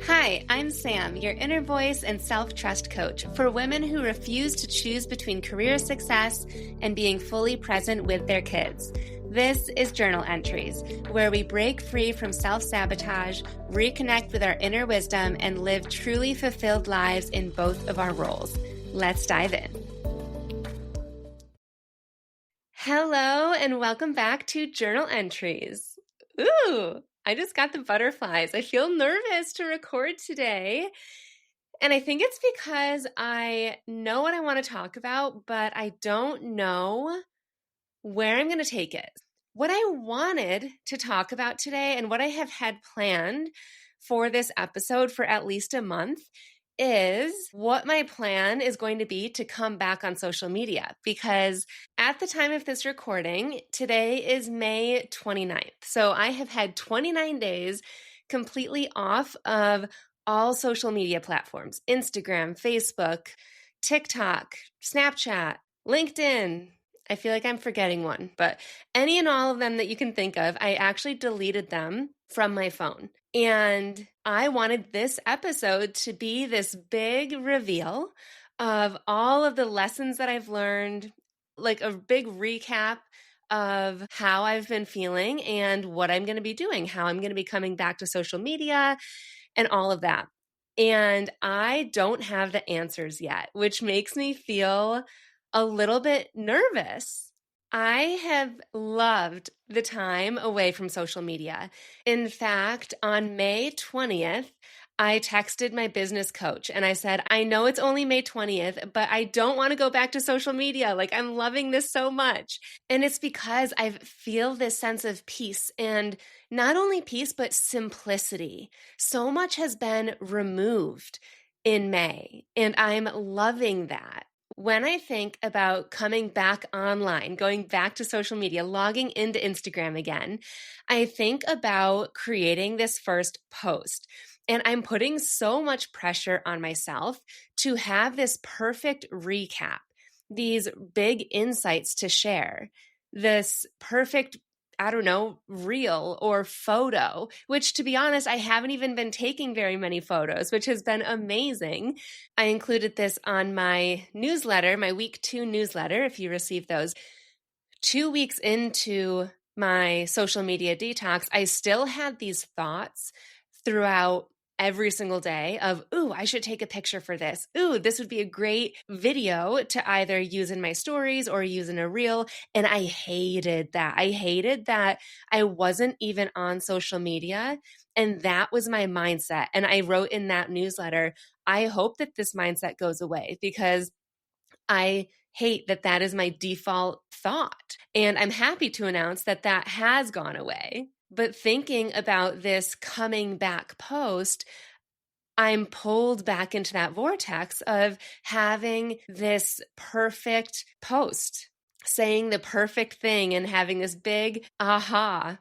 Hi, I'm Sam, your inner voice and self-trust coach for women who refuse to choose between career success and being fully present with their kids. This is Journal Entries, where we break free from self-sabotage, reconnect with our inner wisdom, and live truly fulfilled lives in both of our roles. Let's dive in. Hello, and welcome back to Journal Entries. Ooh, I just got the butterflies. I feel nervous to record today. And I think it's because I know what I want to talk about, but I don't know where I'm going to take it. What I wanted to talk about today and what I have had planned for this episode for at least a month is what my plan is going to be to come back on social media. Because at the time of this recording, today is May 29th. So I have had 29 days completely off of all social media platforms: Instagram, Facebook, TikTok, Snapchat, LinkedIn. I feel like I'm forgetting one, but any and all of them that you can think of, I actually deleted them from my phone. And I wanted this episode to be this big reveal of all of the lessons that I've learned, like a big recap of how I've been feeling and what I'm going to be doing, how I'm going to be coming back to social media and all of that. And I don't have the answers yet, which makes me feel a little bit nervous. I have loved the time away from social media. In fact, on May 20th, I texted my business coach and I said, I know it's only May 20th, but I don't want to go back to social media. Like, I'm loving this so much. And it's because I feel this sense of peace, and not only peace, but simplicity. So much has been removed in May, and I'm loving that. When I think about coming back online, going back to social media, logging into Instagram again, I think about creating this first post. And I'm putting so much pressure on myself to have this perfect recap, these big insights to share, this perfect, reel or photo, which, to be honest, I haven't even been taking very many photos, which has been amazing. I included this on my newsletter, my week 2 newsletter, if you received those. 2 weeks into my social media detox, I still had these thoughts throughout every single day of, ooh, I should take a picture for this. Ooh, this would be a great video to either use in my stories or use in a reel. And I hated that. I hated that I wasn't even on social media. And that was my mindset. And I wrote in that newsletter, I hope that this mindset goes away, because I hate that that is my default thought. And I'm happy to announce that that has gone away. But thinking about this coming back post, I'm pulled back into that vortex of having this perfect post, saying the perfect thing and having this big aha.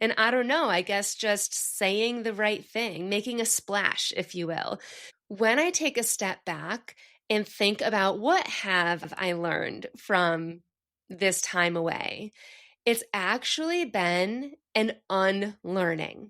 And I don't know, I guess just saying the right thing, making a splash, if you will. When I take a step back and think about what have I learned from this time away, it's actually been an unlearning.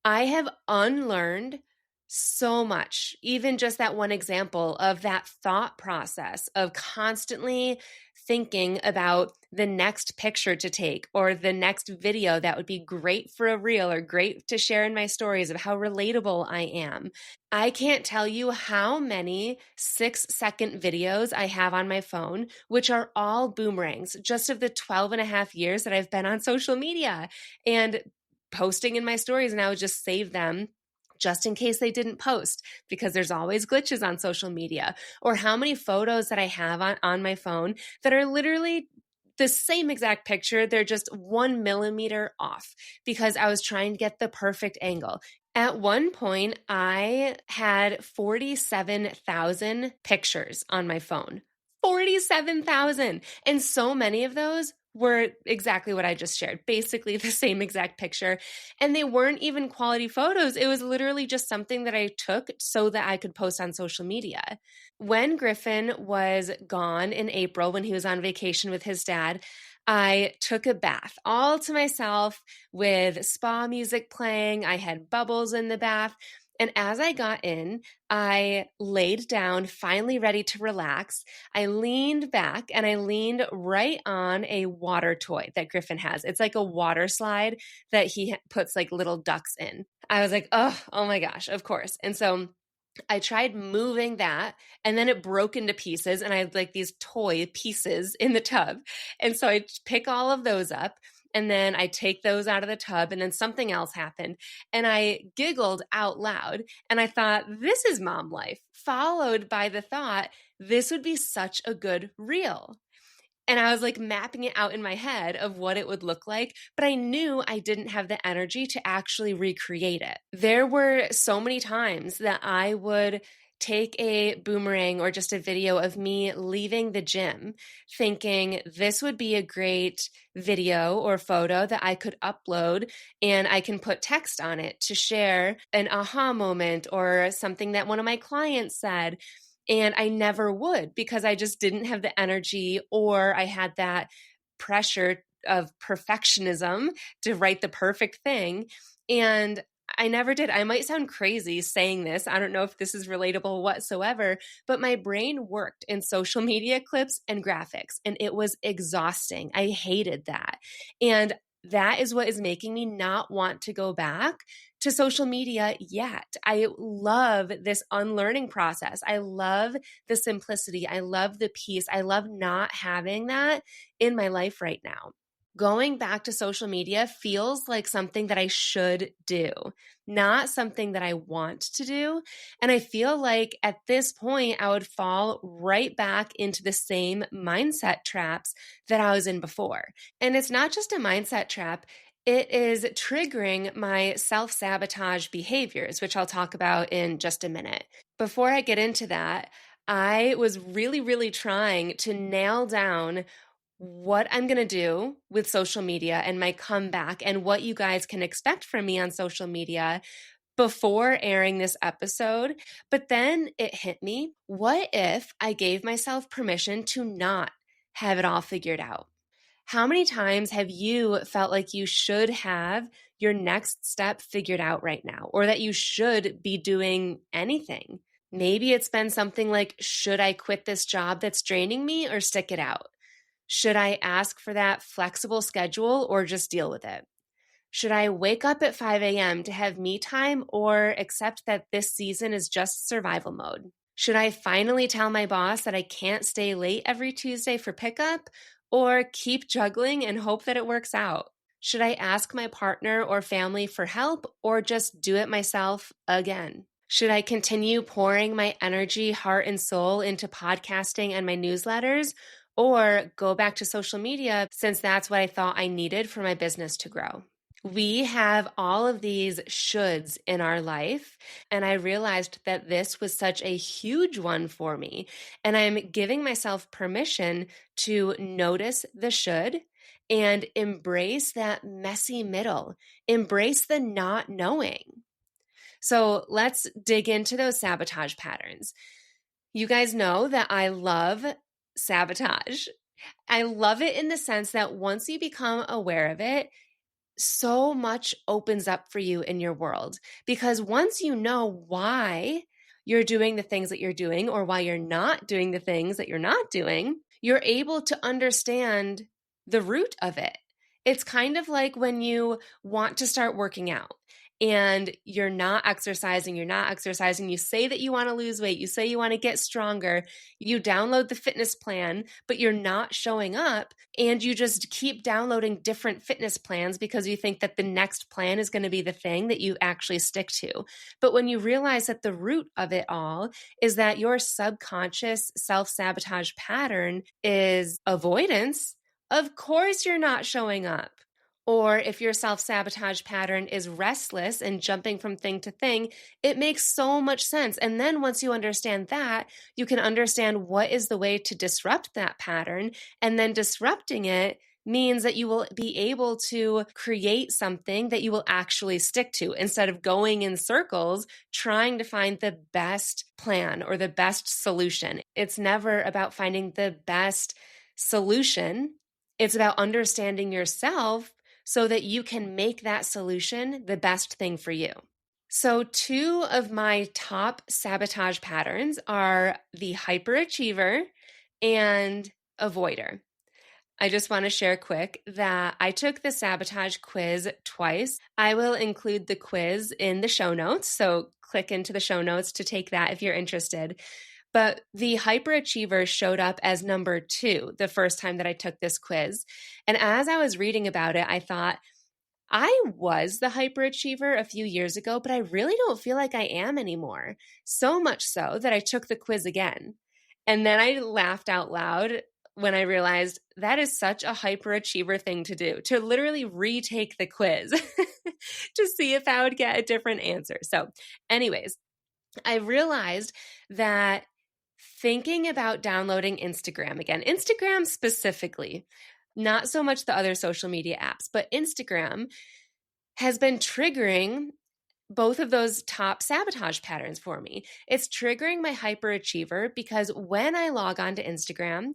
I have unlearned so much, even just that one example of that thought process of constantly thinking about the next picture to take or the next video that would be great for a reel or great to share in my stories of how relatable I am. I can't tell you how many 6-second videos I have on my phone, which are all boomerangs just of the 12 and a half years that I've been on social media and posting in my stories, and I would just save them just in case they didn't post, because there's always glitches on social media. Or how many photos that I have on my phone that are literally the same exact picture, they're just 1 millimeter off because I was trying to get the perfect angle. At one point, I had 47,000 pictures on my phone. 47,000. And so many of those were exactly what I just shared, basically the same exact picture. And they weren't even quality photos. It was literally just something that I took so that I could post on social media. When Griffin was gone in April, when he was on vacation with his dad, I took a bath all to myself with spa music playing. I had bubbles in the bath. And as I got in, I laid down, finally ready to relax. I leaned back and I leaned right on a water toy that Griffin has. It's like a water slide that he puts like little ducks in. I was like, oh my gosh, of course. And so I tried moving that and then it broke into pieces and I had like these toy pieces in the tub. And so I pick all of those up and then I take those out of the tub and then something else happened and I giggled out loud and I thought, this is mom life, followed by the thought, this would be such a good reel. And I was like mapping it out in my head of what it would look like, but I knew I didn't have the energy to actually recreate it. There were so many times that I would take a boomerang or just a video of me leaving the gym thinking this would be a great video or photo that I could upload and I can put text on it to share an aha moment or something that one of my clients said. And I never would because I just didn't have the energy or I had that pressure of perfectionism to write the perfect thing. And I never did. I might sound crazy saying this. I don't know if this is relatable whatsoever, but my brain worked in social media clips and graphics, and it was exhausting. I hated that. And that is what is making me not want to go back to social media yet. I love this unlearning process. I love the simplicity. I love the peace. I love not having that in my life right now. Going back to social media feels like something that I should do, not something that I want to do. And I feel like at this point, I would fall right back into the same mindset traps that I was in before. And it's not just a mindset trap. It is triggering my self-sabotage behaviors, which I'll talk about in just a minute. Before I get into that, I was really, really trying to nail down what I'm going to do with social media and my comeback and what you guys can expect from me on social media before airing this episode. But then it hit me. What if I gave myself permission to not have it all figured out? How many times have you felt like you should have your next step figured out right now, or that you should be doing anything? Maybe it's been something like, should I quit this job that's draining me or stick it out? Should I ask for that flexible schedule or just deal with it? Should I wake up at 5 a.m. to have me time or accept that this season is just survival mode? Should I finally tell my boss that I can't stay late every Tuesday for pickup or keep juggling and hope that it works out? Should I ask my partner or family for help or just do it myself again? Should I continue pouring my energy, heart, and soul into podcasting and my newsletters or go back to social media since that's what I thought I needed for my business to grow? We have all of these shoulds in our life, and I realized that this was such a huge one for me. And I'm giving myself permission to notice the should and embrace that messy middle, embrace the not knowing. So let's dig into those sabotage patterns. You guys know that I love sabotage. I love it in the sense that once you become aware of it, so much opens up for you in your world. Because once you know why you're doing the things that you're doing or why you're not doing the things that you're not doing, you're able to understand the root of it. It's kind of like when you want to start working out and you're not exercising, you say that you want to lose weight, you say you want to get stronger, you download the fitness plan, but you're not showing up, and you just keep downloading different fitness plans because you think that the next plan is going to be the thing that you actually stick to. But when you realize that the root of it all is that your subconscious self-sabotage pattern is avoidance, of course you're not showing up. Or if your self-sabotage pattern is restless and jumping from thing to thing, it makes so much sense. And then once you understand that, you can understand what is the way to disrupt that pattern. And then disrupting it means that you will be able to create something that you will actually stick to instead of going in circles trying to find the best plan or the best solution. It's never about finding the best solution. It's about understanding yourself so that you can make that solution the best thing for you. So, two of my top sabotage patterns are the hyperachiever and avoider. I just want to share quick that I took the sabotage quiz twice. I will include the quiz in the show notes, so click into the show notes to take that if you're interested. But the hyperachiever showed up as number 2 the first time that I took this quiz. And as I was reading about it, I thought, I was the hyperachiever a few years ago, but I really don't feel like I am anymore. So much so that I took the quiz again. And then I laughed out loud when I realized that is such a hyperachiever thing to do, to literally retake the quiz to see if I would get a different answer. So, anyways, I realized that thinking about downloading Instagram again, Instagram specifically, not so much the other social media apps, but Instagram has been triggering both of those top sabotage patterns for me. It's triggering my hyperachiever because when I log on to Instagram,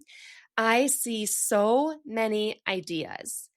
I see so many ideas.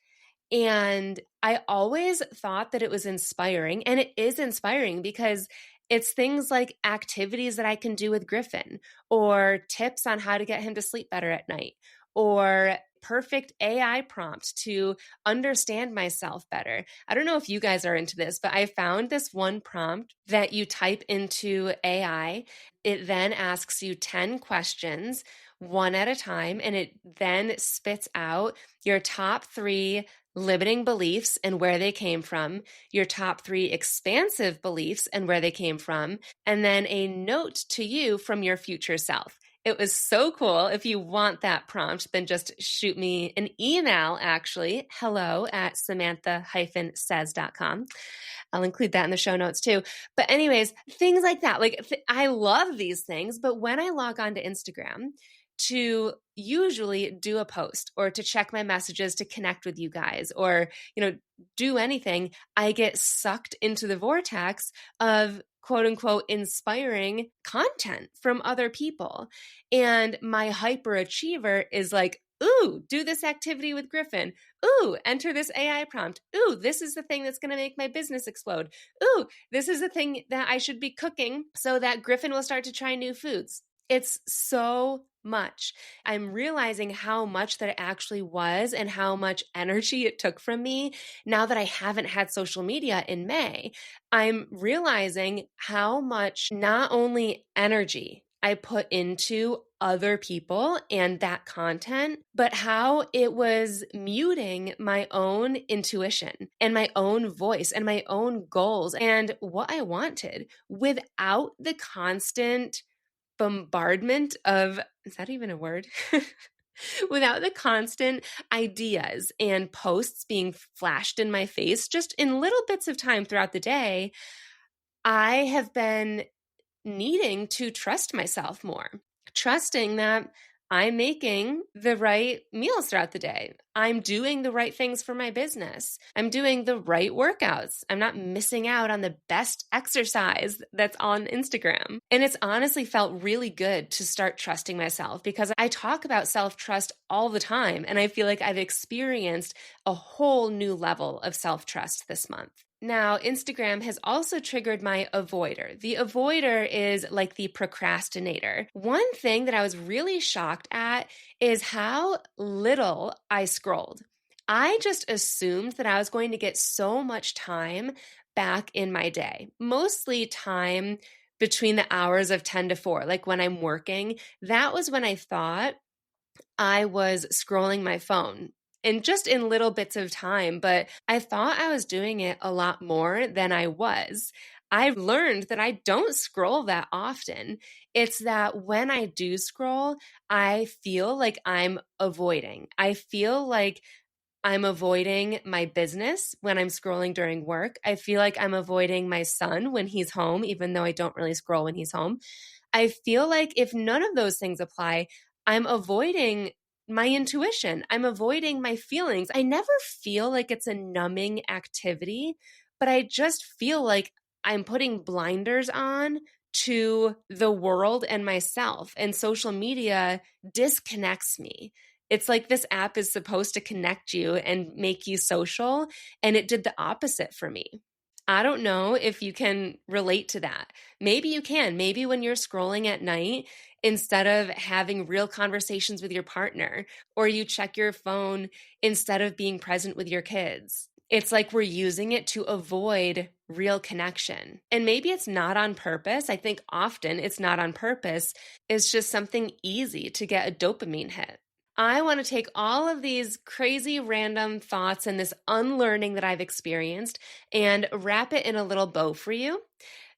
And I always thought that it was inspiring, and it is inspiring because it's things like activities that I can do with Griffin, or tips on how to get him to sleep better at night, or perfect AI prompt to understand myself better. I don't know if you guys are into this, but I found this one prompt that you type into AI. It then asks you 10 questions, one at a time, and it then spits out your top 3 limiting beliefs and where they came from, your top 3 expansive beliefs and where they came from, and then a note to you from your future self. It was so cool. If you want that prompt, then just shoot me an email, actually, hello@samantha-says.com. I'll include that in the show notes too. But anyways, things like that. I love these things, but when I log on to Instagram to usually do a post or to check my messages to connect with you guys or, do anything, I get sucked into the vortex of quote unquote inspiring content from other people. And my hyperachiever is like, ooh, do this activity with Griffin. Ooh, enter this AI prompt. Ooh, this is the thing that's going to make my business explode. Ooh, this is the thing that I should be cooking so that Griffin will start to try new foods. It's so much. I'm realizing how much that it actually was and how much energy it took from me now that I haven't had social media in May. I'm realizing how much not only energy I put into other people and that content, but how it was muting my own intuition and my own voice and my own goals and what I wanted without the constant bombardment of, is that even a word? Without the constant ideas and posts being flashed in my face just in little bits of time throughout the day, I have been needing to trust myself more, trusting that I'm making the right meals throughout the day. I'm doing the right things for my business. I'm doing the right workouts. I'm not missing out on the best exercise that's on Instagram. And it's honestly felt really good to start trusting myself because I talk about self-trust all the time. And I feel like I've experienced a whole new level of self-trust this month. Now, Instagram has also triggered my avoider. The avoider is like the procrastinator. One thing that I was really shocked at is how little I scrolled. I just assumed that I was going to get so much time back in my day, mostly time between the hours of 10 to 4, like when I'm working. That was when I thought I was scrolling my phone and just in little bits of time, but I thought I was doing it a lot more than I was. I've learned that I don't scroll that often. It's that when I do scroll, I feel like I'm avoiding. I feel like I'm avoiding my business when I'm scrolling during work. I feel like I'm avoiding my son when he's home, even though I don't really scroll when he's home. I feel like if none of those things apply, I'm avoiding my intuition. I'm avoiding my feelings. I never feel like it's a numbing activity, but I just feel like I'm putting blinders on to the world and myself. And social media disconnects me. It's like this app is supposed to connect you and make you social, and it did the opposite for me. I don't know if you can relate to that. Maybe you can. Maybe when you're scrolling at night, instead of having real conversations with your partner, or you check your phone instead of being present with your kids. It's like we're using it to avoid real connection. And maybe it's not on purpose. I think often it's not on purpose. It's just something easy to get a dopamine hit. I want to take all of these crazy random thoughts and this unlearning that I've experienced and wrap it in a little bow for you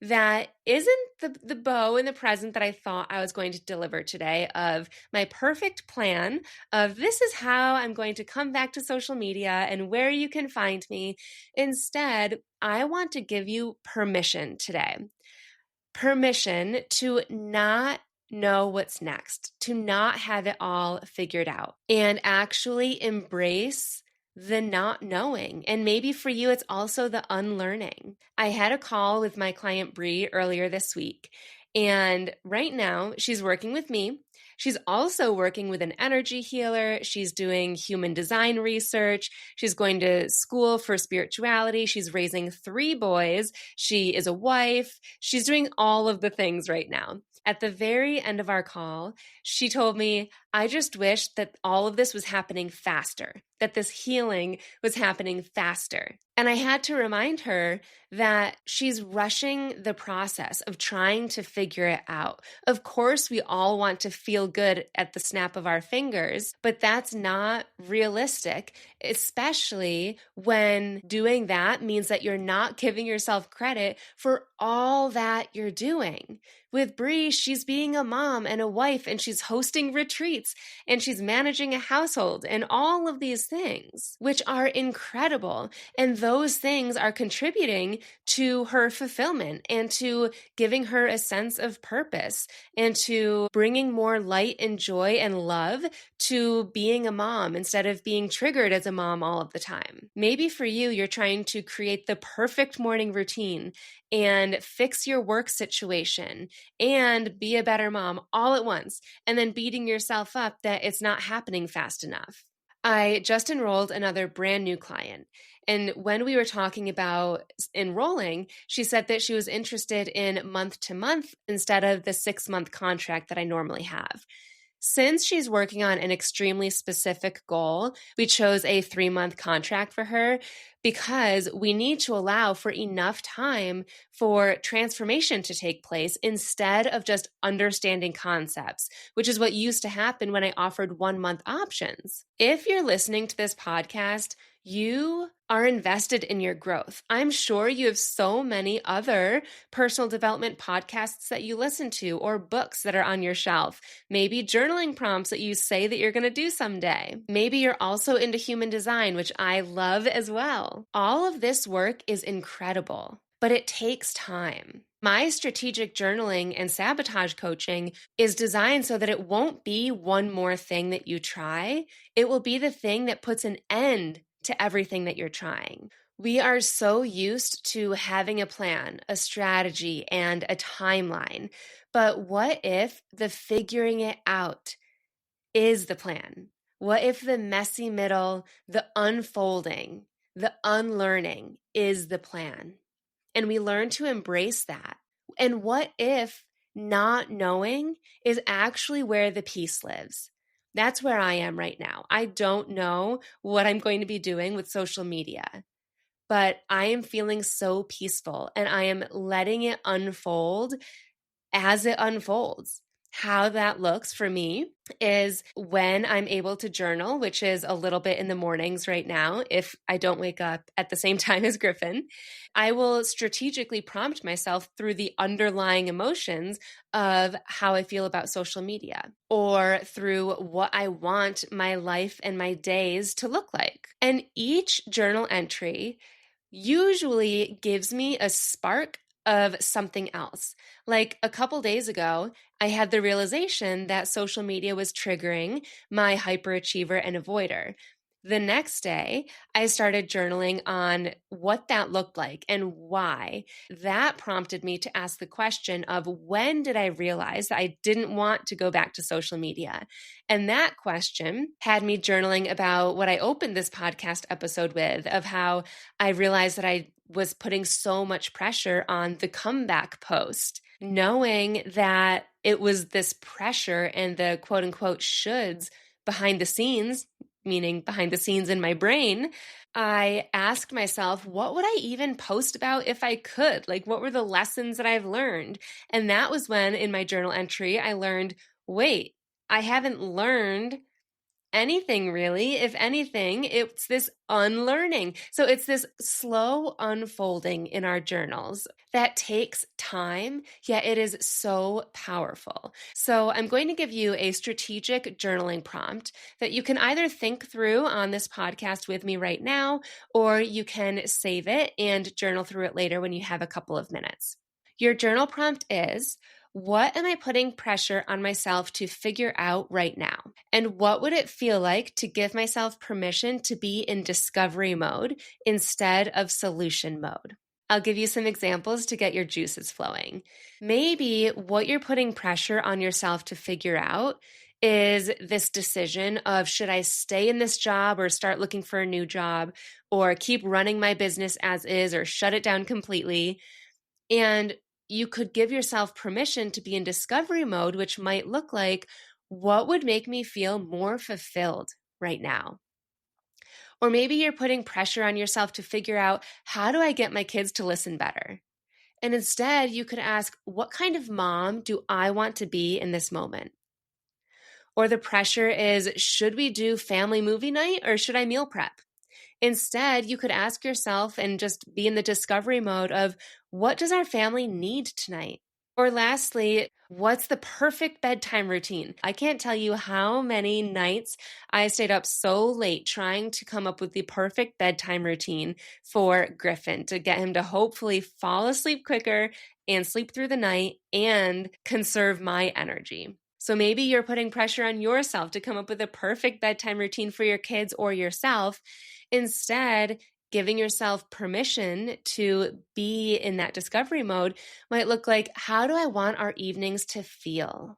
that isn't the bow in the present that I thought I was going to deliver today of my perfect plan of this is how I'm going to come back to social media and where you can find me. Instead, I want to give you permission today. Permission to not know what's next, to not have it all figured out, and actually embrace the not knowing. And maybe for you, it's also the unlearning. I had a call with my client Bree earlier this week, and right now she's working with me. She's also working with an energy healer. She's doing human design research. She's going to school for spirituality. She's raising 3 boys. She is a wife. She's doing all of the things right now. At the very end of our call, she told me, I just wish that all of this was happening faster, that this healing was happening faster. And I had to remind her that she's rushing the process of trying to figure it out. Of course, we all want to feel good at the snap of our fingers, but that's not realistic, especially when doing that means that you're not giving yourself credit for all that you're doing. With Bree, she's being a mom and a wife, and she's hosting retreats, and she's managing a household, and all of these things, which are incredible. And those things are contributing to her fulfillment and to giving her a sense of purpose and to bringing more light and joy and love to being a mom instead of being triggered as a mom all of the time. Maybe for you, you're trying to create the perfect morning routine and fix your work situation and be a better mom all at once, and then beating yourself up that it's not happening fast enough. I just enrolled another brand new client. And when we were talking about enrolling, she said that she was interested in month to month instead of the 6-month contract that I normally have. Since she's working on an extremely specific goal, we chose a 3-month contract for her because we need to allow for enough time for transformation to take place instead of just understanding concepts, which is what used to happen when I offered 1-month options. If you're listening to this podcast, you are invested in your growth. I'm sure you have so many other personal development podcasts that you listen to or books that are on your shelf. Maybe journaling prompts that you say that you're going to do someday. Maybe you're also into human design, which I love as well. All of this work is incredible, but it takes time. My strategic journaling and sabotage coaching is designed so that it won't be one more thing that you try. It will be the thing that puts an end to everything that you're trying. We are so used to having a plan, a strategy, and a timeline. But what if the figuring it out is the plan? What if the messy middle, the unfolding, the unlearning is the plan? And we learn to embrace that. And what if not knowing is actually where the peace lives? That's where I am right now. I don't know what I'm going to be doing with social media, but I am feeling so peaceful and I am letting it unfold as it unfolds. How that looks for me is when I'm able to journal, which is a little bit in the mornings right now, if I don't wake up at the same time as Griffin, I will strategically prompt myself through the underlying emotions of how I feel about social media or through what I want my life and my days to look like. And each journal entry usually gives me a spark of something else. Like a couple days ago, I had the realization that social media was triggering my hyperachiever and avoider. The next day, I started journaling on what that looked like and why. That prompted me to ask the question of when did I realize that I didn't want to go back to social media? And that question had me journaling about what I opened this podcast episode with, of how I realized that I was putting so much pressure on the comeback post, knowing that it was this pressure and the quote unquote shoulds behind the scenes, meaning behind the scenes in my brain. I asked myself, what would I even post about if I could? Like, what were the lessons that I've learned? And that was when in my journal entry, I learned, wait, I haven't learned anything really. If anything, it's this unlearning. So it's this slow unfolding in our journals that takes time, yet it is so powerful. So I'm going to give you a strategic journaling prompt that you can either think through on this podcast with me right now, or you can save it and journal through it later when you have a couple of minutes. Your journal prompt is, what am I putting pressure on myself to figure out right now? And what would it feel like to give myself permission to be in discovery mode instead of solution mode? I'll give you some examples to get your juices flowing. Maybe what you're putting pressure on yourself to figure out is this decision of, should I stay in this job or start looking for a new job, or keep running my business as is or shut it down completely? And you could give yourself permission to be in discovery mode, which might look like, what would make me feel more fulfilled right now? Or maybe you're putting pressure on yourself to figure out, how do I get my kids to listen better? And instead, you could ask, what kind of mom do I want to be in this moment? Or the pressure is, should we do family movie night or should I meal prep? Instead, you could ask yourself and just be in the discovery mode of, what does our family need tonight? Or lastly, what's the perfect bedtime routine? I can't tell you how many nights I stayed up so late trying to come up with the perfect bedtime routine for Griffin to get him to hopefully fall asleep quicker and sleep through the night and conserve my energy. So maybe you're putting pressure on yourself to come up with a perfect bedtime routine for your kids or yourself. Instead, giving yourself permission to be in that discovery mode might look like, how do I want our evenings to feel?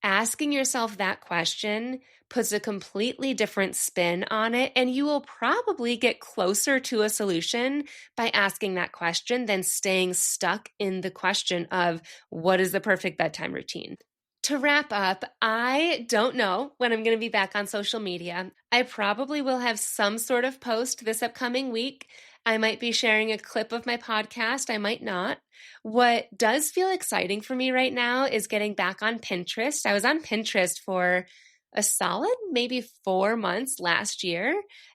Asking yourself that question puts a completely different spin on it, and you will probably get closer to a solution by asking that question than staying stuck in the question of, what is the perfect bedtime routine? To wrap up, I don't know when I'm going to be back on social media. I probably will have some sort of post this upcoming week. I might be sharing a clip of my podcast. I might not. What does feel exciting for me right now is getting back on Pinterest. I was on Pinterest for a solid maybe 4 months last year,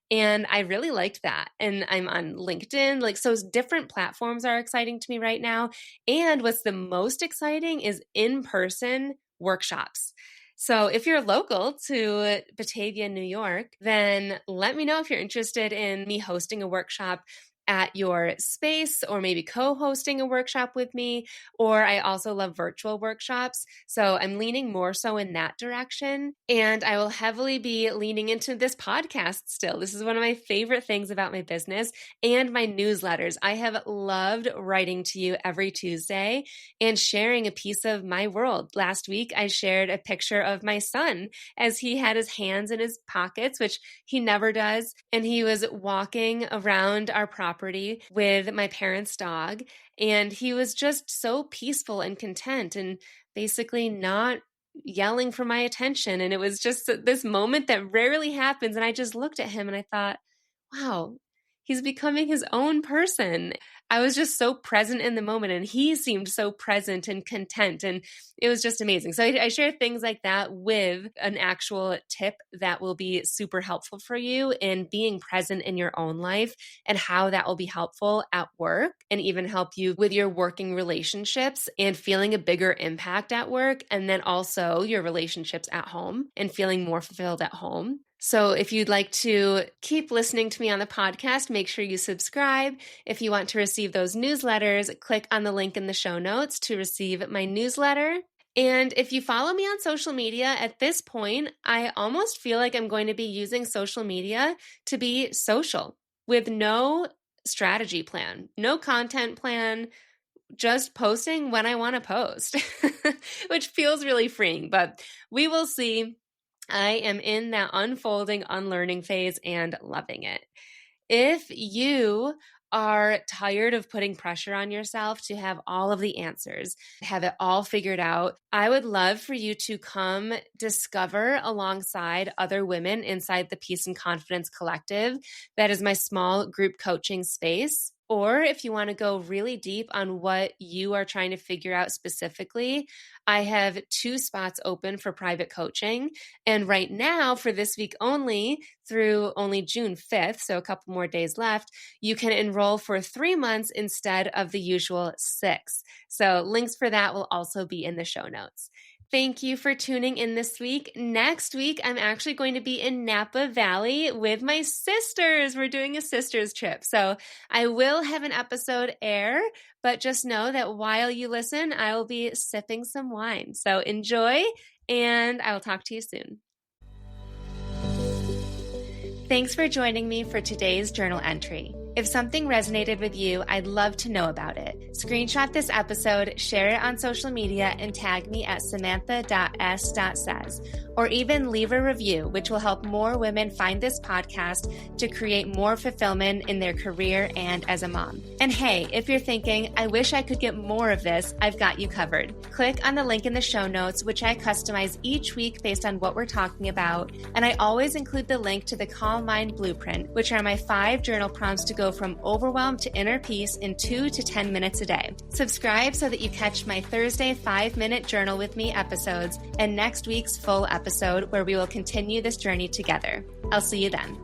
and I really liked that. And I'm on LinkedIn. So different platforms are exciting to me right now. And what's the most exciting is in-person workshops. So if you're local to Batavia, New York, then let me know if you're interested in me hosting a workshop at your space, or maybe co-hosting a workshop with me. Or I also love virtual workshops. So I'm leaning more so in that direction. And I will heavily be leaning into this podcast still. This is one of my favorite things about my business and my newsletters. I have loved writing to you every Tuesday and sharing a piece of my world. Last week, I shared a picture of my son as he had his hands in his pockets, which he never does. And he was walking around our property with my parents' dog. And he was just so peaceful and content and basically not yelling for my attention. And it was just this moment that rarely happens. And I just looked at him and I thought, wow, he's becoming his own person. I was just so present in the moment, and he seemed so present and content, and it was just amazing. So I share things like that with an actual tip that will be super helpful for you in being present in your own life, and how that will be helpful at work and even help you with your working relationships and feeling a bigger impact at work, and then also your relationships at home and feeling more fulfilled at home. So if you'd like to keep listening to me on the podcast, make sure you subscribe. If you want to receive those newsletters, click on the link in the show notes to receive my newsletter. And if you follow me on social media at this point, I almost feel like I'm going to be using social media to be social with no strategy plan, no content plan, just posting when I want to post, which feels really freeing, but we will see. I am in that unfolding, unlearning phase and loving it. If you are tired of putting pressure on yourself to have all of the answers, have it all figured out, I would love for you to come discover alongside other women inside the Peace and Confidence Collective. That is my small group coaching space. Or if you want to go really deep on what you are trying to figure out specifically, I have 2 spots open for private coaching. And right now, for this week only, through only June 5th, so a couple more days left, you can enroll for 3 months instead of the usual 6. So links for that will also be in the show notes. Thank you for tuning in this week. Next week, I'm actually going to be in Napa Valley with my sisters. We're doing a sisters trip. So I will have an episode air, but just know that while you listen, I will be sipping some wine. So enjoy, and I will talk to you soon. Thanks for joining me for today's journal entry. If something resonated with you, I'd love to know about it. Screenshot this episode, share it on social media, and tag me at samantha.s.says. Or even leave a review, which will help more women find this podcast to create more fulfillment in their career and as a mom. And hey, if you're thinking, I wish I could get more of this, I've got you covered. Click on the link in the show notes, which I customize each week based on what we're talking about. And I always include the link to the Calm Mind Blueprint, which are my 5 journal prompts to go from overwhelm to inner peace in 2 to 10 minutes a day. Subscribe so that you catch my Thursday 5-minute journal with me episodes and next week's full episode where we will continue this journey together. I'll see you then.